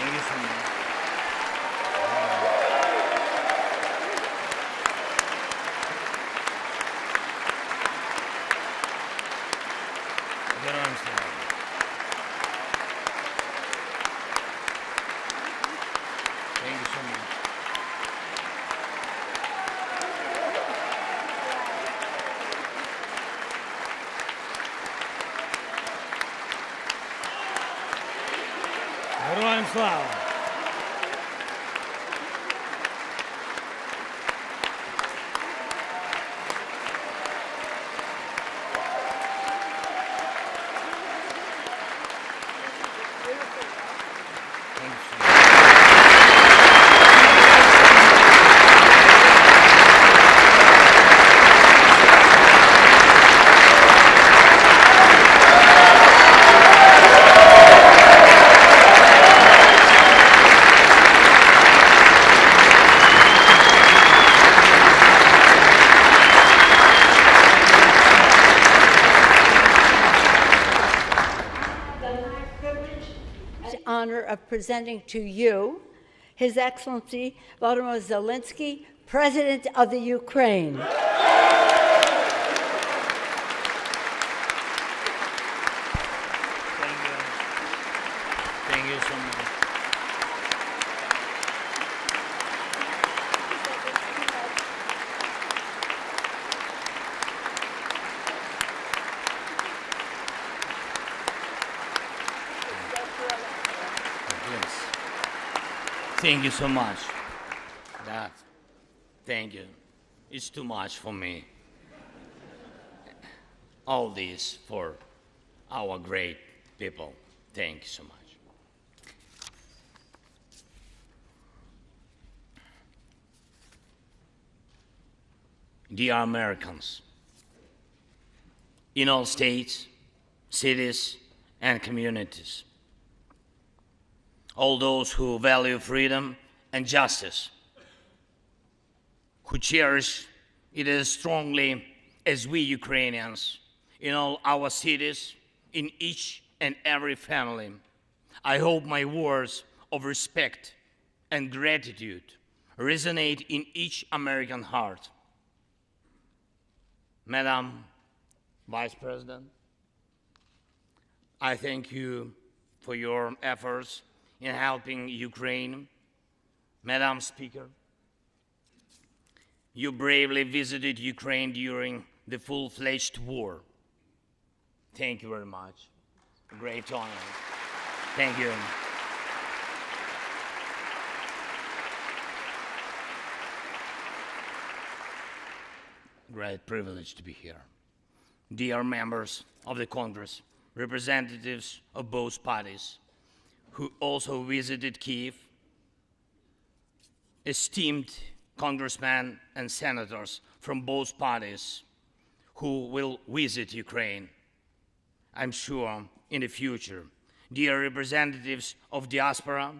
Thank you so much. Героям слава. Thank you so much. Героям слава. Honor of presenting to you His Excellency Volodymyr Zelensky, President of the Ukraine. Thank you. Thank you so much. Yes. Thank you so much. Thank you. It's too much for me. All this for our great people. Thank you so much. Dear Americans, in all states, cities, and communities, all those who value freedom and justice, who cherish it as strongly as we Ukrainians, in all our cities, in each and every family, I hope my words of respect and gratitude resonate in each American heart. Madam Vice President, I thank you for your efforts in helping Ukraine. Madam Speaker, you bravely visited Ukraine during the full-fledged war. Thank you very much. Great honor. Thank you. Great privilege to be here. Dear members of the Congress, representatives of both parties, who also visited Kyiv, esteemed congressmen and senators from both parties who will visit Ukraine, I'm sure, in the future. Dear representatives of diaspora,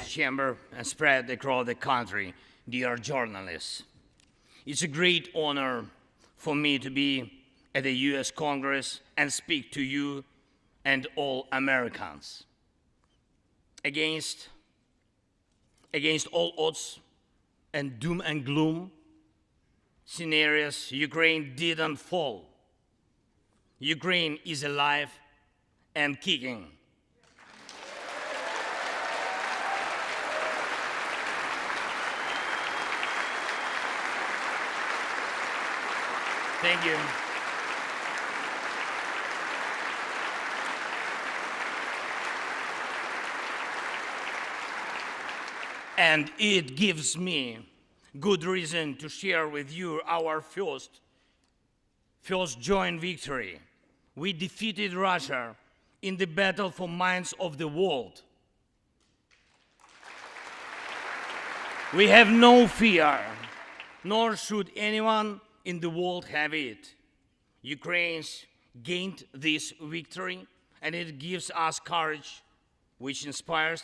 chamber and spread across the country, dear journalists. It's a great honor for me to be at the US Congress and speak to you and all Americans. Against all odds and doom and gloom scenarios, Ukraine didn't fall. Ukraine is alive and kicking. Thank you. And it gives me good reason to share with you our first joint victory. We defeated Russia in the battle for minds of the world. We have no fear, nor should anyone in the world have it. Ukraine's gained this victory, and it gives us courage, which inspires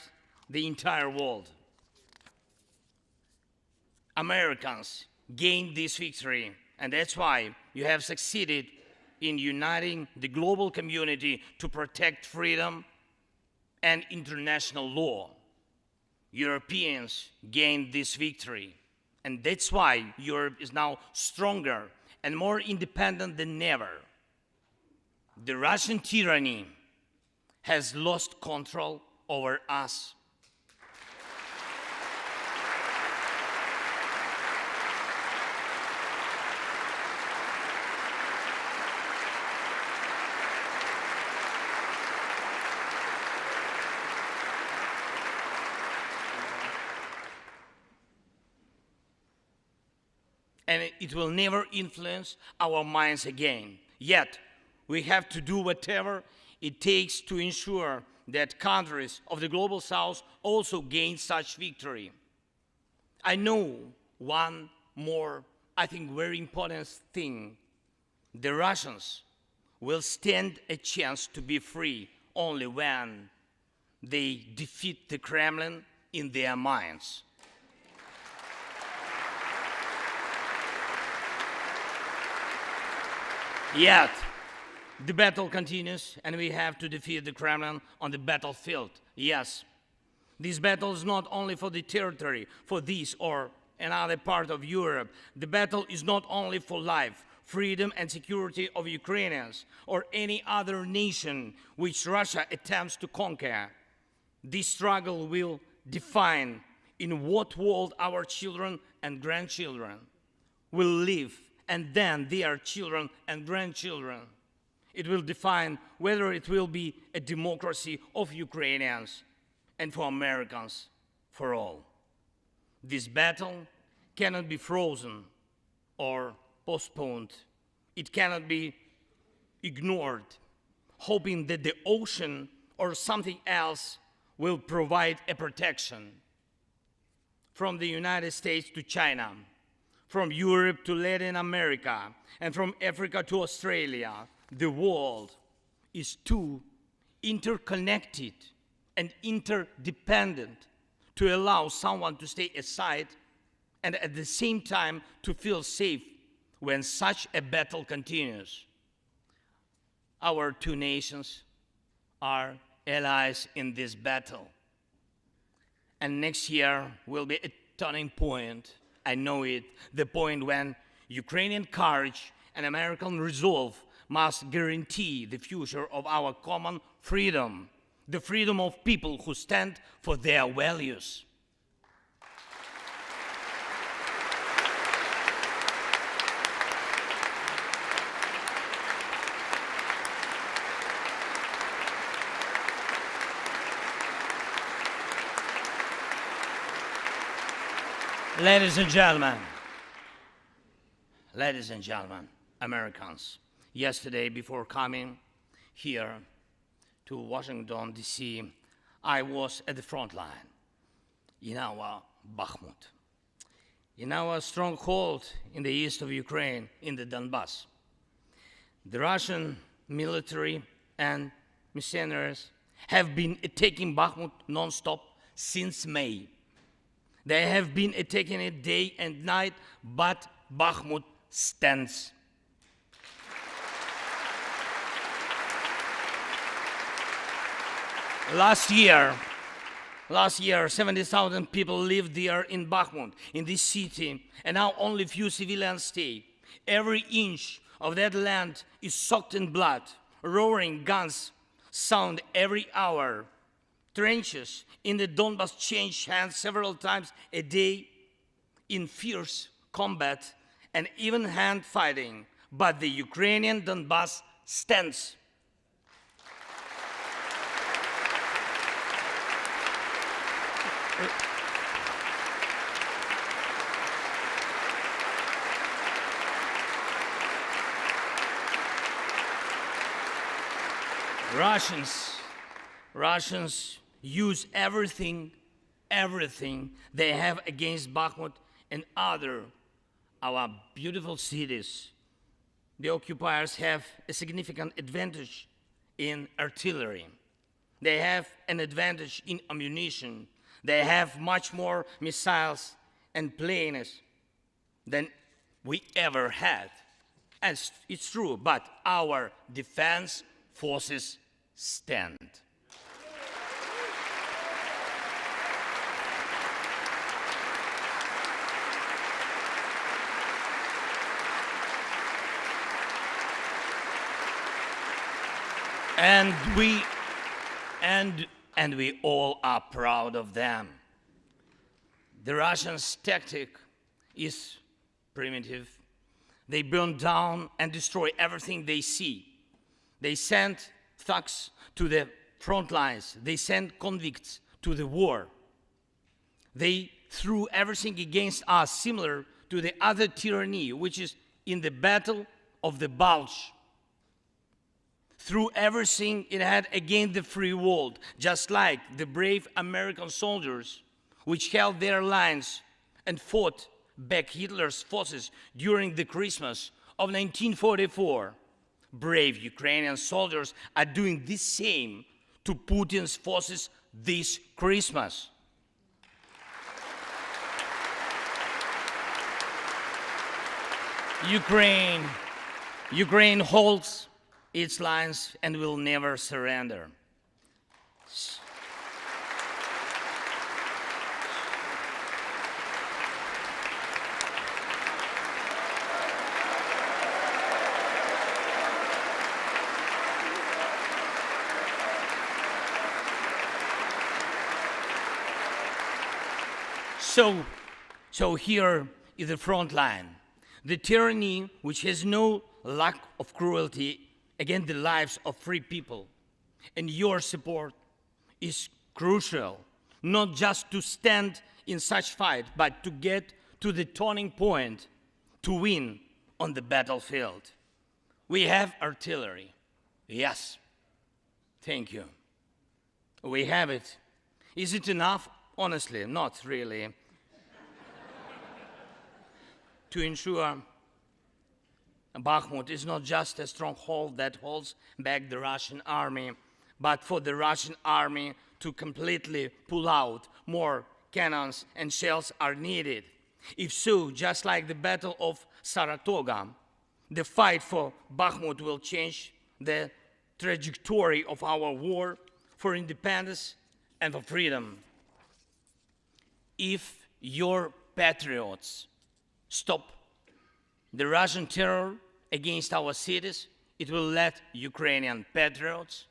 the entire world. Americans gained this victory, and that's why you have succeeded in uniting the global community to protect freedom and international law. Europeans gained this victory, and that's why Europe is now stronger and more independent than ever. The Russian tyranny has lost control over us. And it will never influence our minds again. Yet, we have to do whatever it takes to ensure that countries of the global south also gain such victory. I know one more, I think, very important thing. The Russians will stand a chance to be free only when they defeat the Kremlin in their minds. Yet, the battle continues, and we have to defeat the Kremlin on the battlefield. Yes, this battle is not only for the territory, for this or another part of Europe. The battle is not only for life, freedom, and security of Ukrainians or any other nation which Russia attempts to conquer. This struggle will define in what world our children and grandchildren will live, and then their children and grandchildren. It will define whether it will be a democracy of Ukrainians and for Americans for all. This battle cannot be frozen or postponed. It cannot be ignored, hoping that the ocean or something else will provide a protection. From the United States to China, from Europe to Latin America, and from Africa to Australia, the world is too interconnected and interdependent to allow someone to stay aside and at the same time to feel safe when such a battle continues. Our two nations are allies in this battle. And next year will be a turning point. I know it, the point when Ukrainian courage and American resolve must guarantee the future of our common freedom, the freedom of people who stand for their values. Ladies and gentlemen, Americans, yesterday before coming here to Washington, D.C., I was at the front line in our Bakhmut, in our stronghold in the east of Ukraine, in the Donbass. The Russian military and mercenaries have been attacking Bakhmut non-stop since May. They have been attacking it day and night, but Bakhmut stands. Last year, 70,000 people lived there in Bakhmut, in this city, and now only few civilians stay. Every inch of that land is soaked in blood. Roaring guns sound every hour. Trenches in the Donbass change hands several times a day in fierce combat and even hand fighting, but the Ukrainian Donbass stands. Russians use everything everything they have against Bakhmut and other our beautiful cities. The occupiers have a significant advantage in artillery. They have an advantage in ammunition. They have much more missiles and planes than we ever had. And it's true, but our defense forces stand. And we all are proud of them. The Russians' tactic is primitive. They burn down and destroy everything they see. They send thugs to the front lines. They send convicts to the war. They threw everything against us, similar to the other tyranny, which is in the Battle of the Bulge. Threw everything it had against the free world, just like the brave American soldiers, which held their lines and fought back Hitler's forces during the Christmas of 1944. Brave Ukrainian soldiers are doing the same to Putin's forces this Christmas. Ukraine holds its lines and will never surrender. So here is the front line. The tyranny which has no lack of cruelty against the lives of free people. And your support is crucial, not just to stand in such fight, but to get to the turning point to win on the battlefield. We have artillery. Yes. Thank you. We have it. Is it enough? Honestly, not really. To ensure Bakhmut is not just a stronghold that holds back the Russian army, but for the Russian army to completely pull out, more cannons and shells are needed. If so, just like the Battle of Saratoga, the fight for Bakhmut will change the trajectory of our war for independence and for freedom. If your patriots stop the Russian terror against our cities, it will let Ukrainian patriots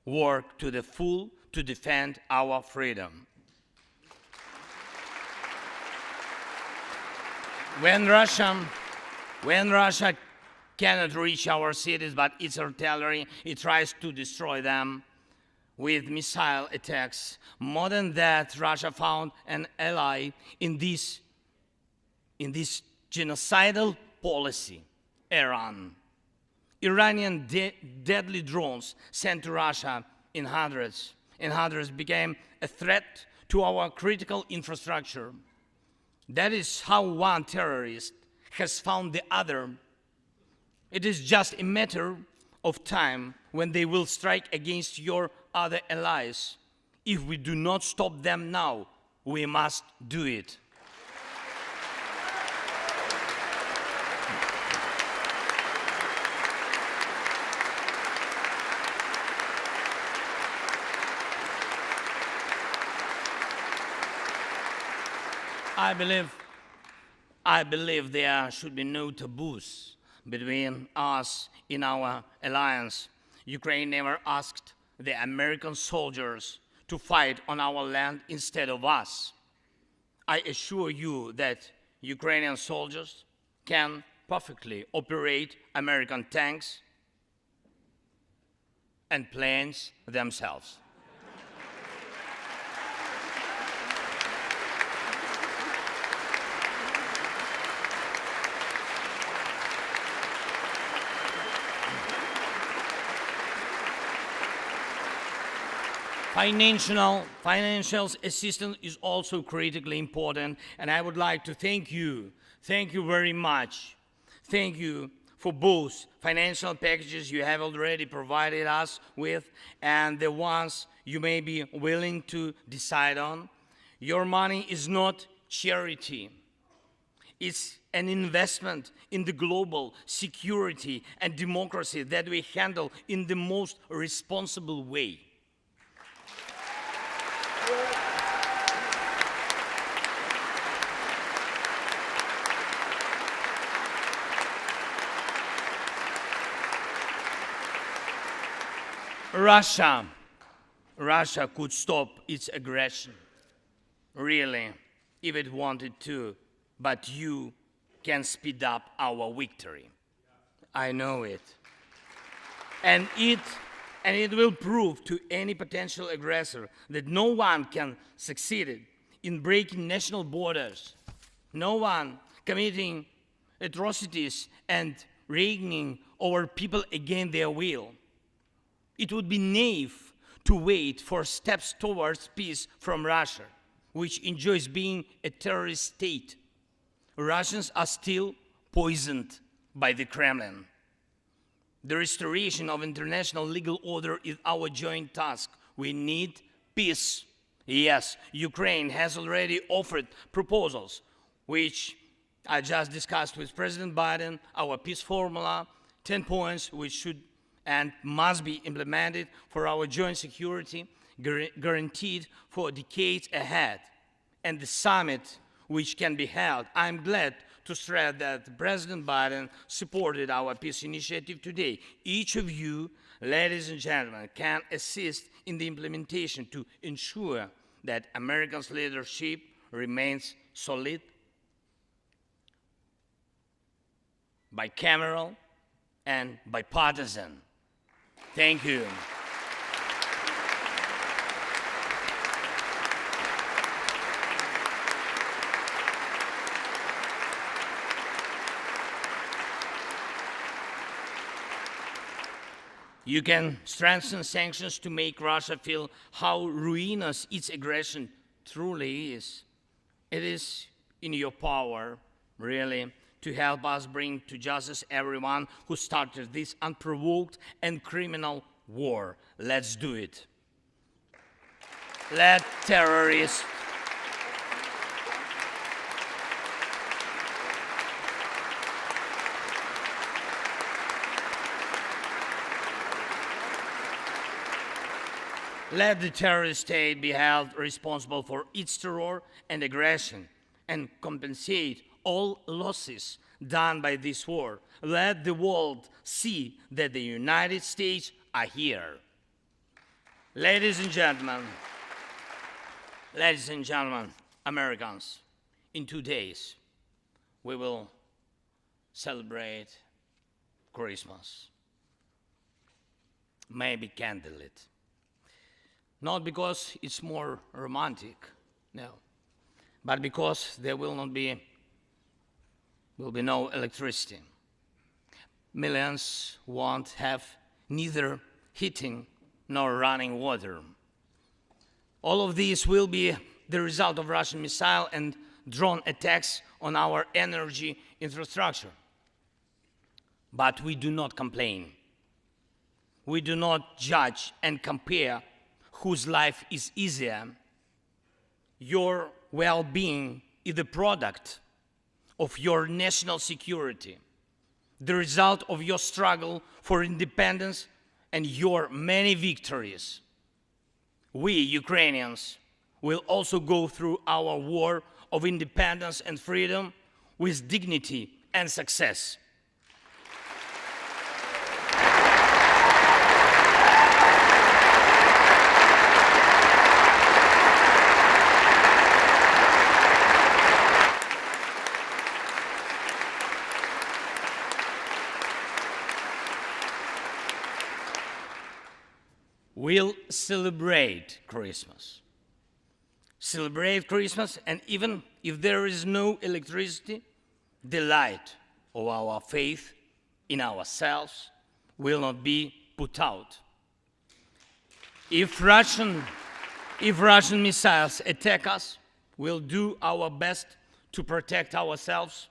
work to the full to defend our freedom. When Russia cannot reach our cities, but its artillery, it tries to destroy them with missile attacks. More than that, Russia found an ally in this genocidal policy, Iran. Iranian deadly drones sent to Russia in hundreds became a threat to our critical infrastructure. That is how one terrorist has found the other. It is just a matter of time when they will strike against your other allies. If we do not stop them now, we must do it. I believe there should be no taboos between us in our alliance. Ukraine never asked the American soldiers to fight on our land instead of us. I assure you that Ukrainian soldiers can perfectly operate American tanks and planes themselves. Financial assistance is also critically important, and I would like to thank you. Thank you very much. Thank you for both financial packages you have already provided us with and the ones you may be willing to decide on. Your money is not charity. It's an investment in the global security and democracy that we handle in the most responsible way. Russia could stop its aggression, really, if it wanted to, but you can speed up our victory. I know it. And it will prove to any potential aggressor that no one can succeed in breaking national borders, no one committing atrocities and reigning over people against their will. It would be naive to wait for steps towards peace from Russia, which enjoys being a terrorist state. Russians are still poisoned by the Kremlin. The restoration of international legal order is our joint task. We need peace. Yes, Ukraine has already offered proposals, which I just discussed with President Biden, our peace formula, 10 points which should and must be implemented for our joint security, guaranteed for decades ahead. And the summit which can be held, I'm glad to stress that President Biden supported our peace initiative today. Each of you, ladies and gentlemen, can assist in the implementation to ensure that America's leadership remains solid, bicameral, and bipartisan. Thank you. You can strengthen sanctions to make Russia feel how ruinous its aggression truly is. It is in your power, really, to help us bring to justice everyone who started this unprovoked and criminal war. Let's do it. Let terrorists let the terrorist state be held responsible for its terror and aggression and compensate all losses done by this war. Let the world see that the United States are here. Ladies and gentlemen, Americans, in 2 days, we will celebrate Christmas. Maybe candlelit. Not because it's more romantic, no, but because there will be no electricity. Millions won't have neither heating nor running water. All of these will be the result of Russian missile and drone attacks on our energy infrastructure. But we do not complain. We do not judge and compare whose life is easier. Your well-being is the product of your national security, the result of your struggle for independence and your many victories. We, Ukrainians, will also go through our war of independence and freedom with dignity and success. We'll celebrate Christmas. Celebrate Christmas, and even if there is no electricity, the light of our faith in ourselves will not be put out. If Russian missiles attack us, we'll do our best to protect ourselves.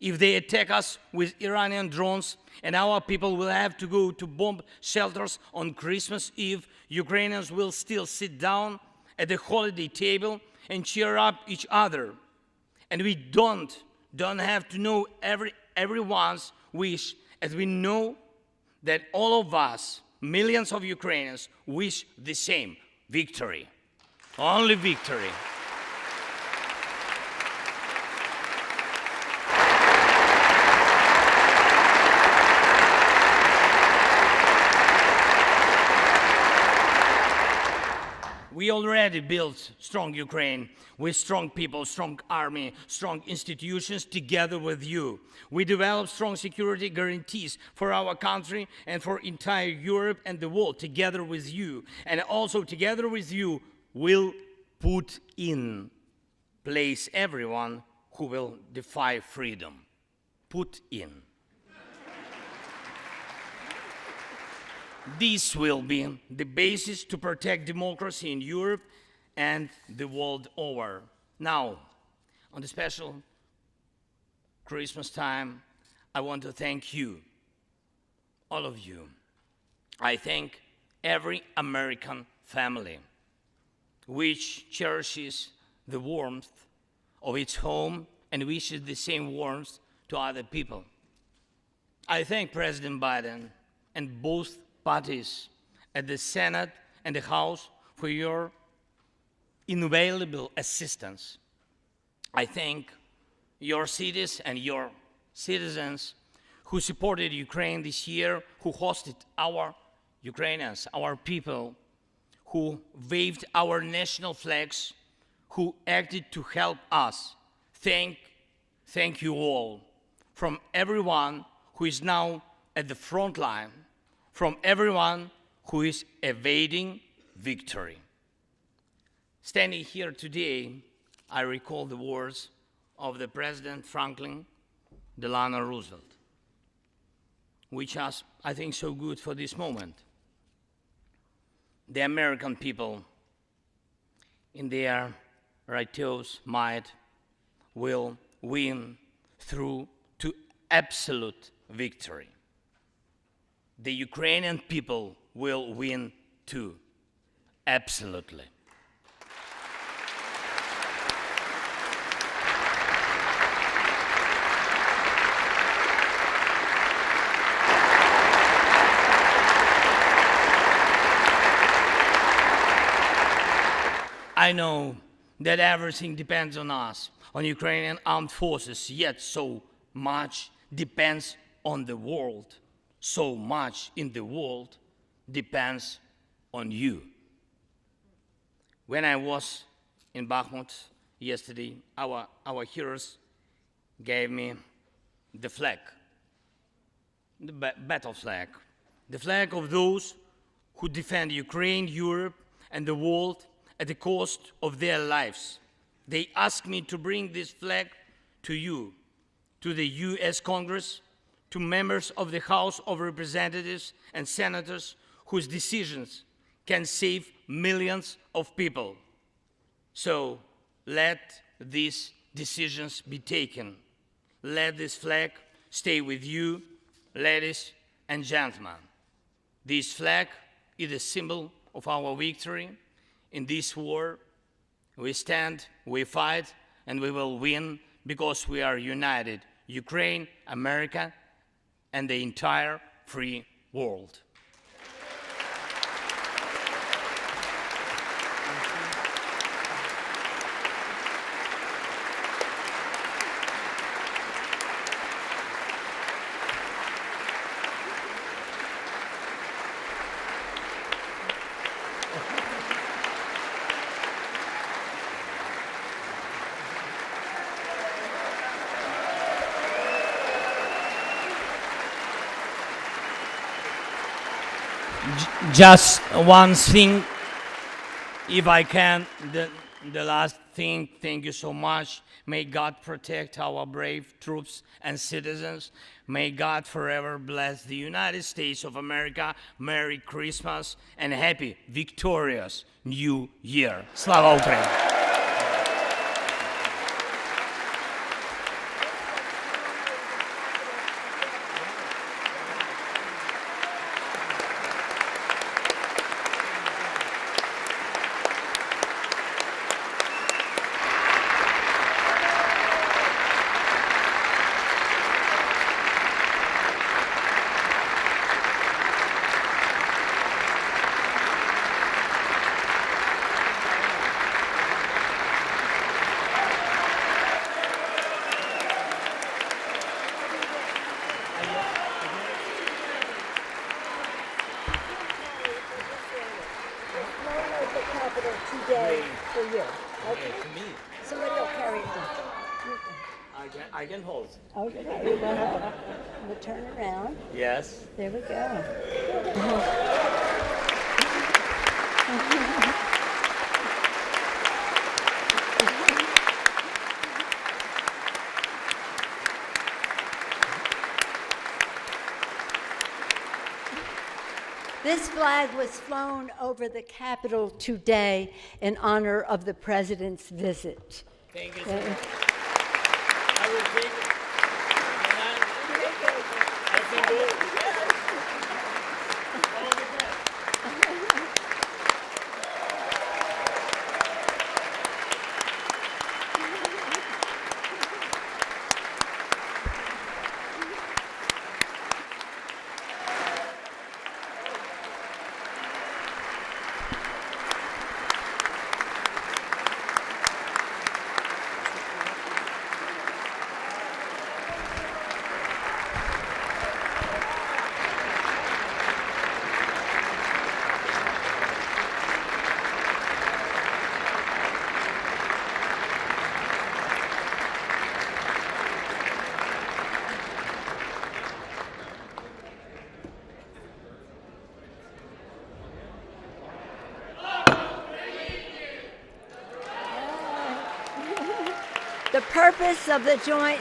If they attack us with Iranian drones and our people will have to go to bomb shelters on Christmas Eve, Ukrainians will still sit down at the holiday table and cheer up each other. And we don't have to know everyone's wish, as we know that all of us, millions of Ukrainians, wish the same: victory. Only victory. We already built strong Ukraine with strong people, strong army, strong institutions together with you. We developed strong security guarantees for our country and for entire Europe and the world together with you. And also together with you, we'll put in place everyone who will defy freedom. Put in. This will be the basis to protect democracy in Europe and the world over. Now, on the special Christmas time, I want to thank you, all of you. I thank every American family which cherishes the warmth of its home and wishes the same warmth to other people. I thank President Biden and both parties at the Senate and the House for your invaluable assistance. I thank your cities and your citizens who supported Ukraine this year, who hosted our Ukrainians, our people, who waved our national flags, who acted to help us. Thank you all, from everyone who is now at the front line, from everyone who is evading victory. Standing here today, I recall the words of the President Franklin Delano Roosevelt, which are, I think, so good for this moment. The American people, in their righteous might, will win through to absolute victory. The Ukrainian people will win too, absolutely. I know that everything depends on us, on Ukrainian armed forces, yet so much depends on the world. So much in the world depends on you. When I was in Bakhmut yesterday, our heroes gave me the flag, the battle flag, the flag of those who defend Ukraine, Europe, and the world at the cost of their lives. They asked me to bring this flag to you, to the US Congress, to members of the House of Representatives and senators whose decisions can save millions of people. So let these decisions be taken. Let this flag stay with you, ladies and gentlemen. This flag is a symbol of our victory. In this war, we stand, we fight, and we will win because we are united. Ukraine, America, and the entire free world. Just one thing, if I can, The last thing, thank you so much. May God protect our brave troops and citizens. May God forever bless the United States of America. Merry Christmas and happy, victorious New Year. Slava Ukraini! Today for you. Okay, to me. Somebody will carry it. I can hold. Okay, we'll turn around. Yes. There we go. This flag was flown over the Capitol today in honor of the President's visit. Thank you so much. I will take it. I can do it. All the best. The purpose of the joint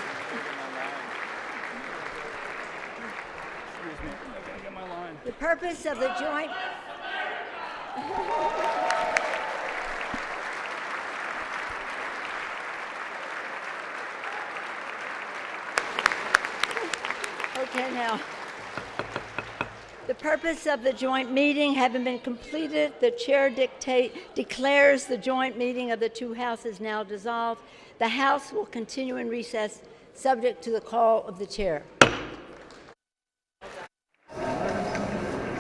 The purpose of the joint Okay, now. The purpose of the joint meeting having been completed, the chair declares the joint meeting of the two houses now dissolved. The House will continue in recess, subject to the call of the chair.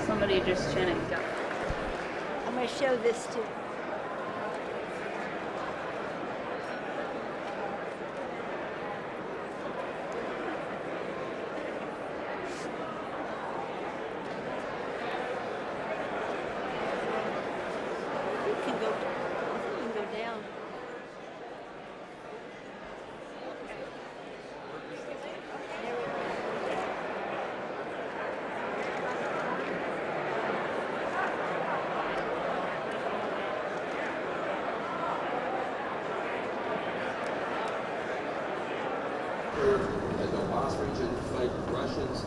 Somebody just chanted. I'm going to show this to You can go down. The Donbass region fight Russians.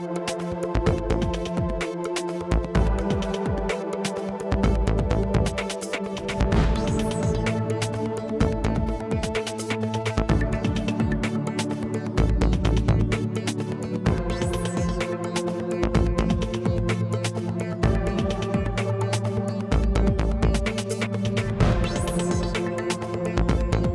拜。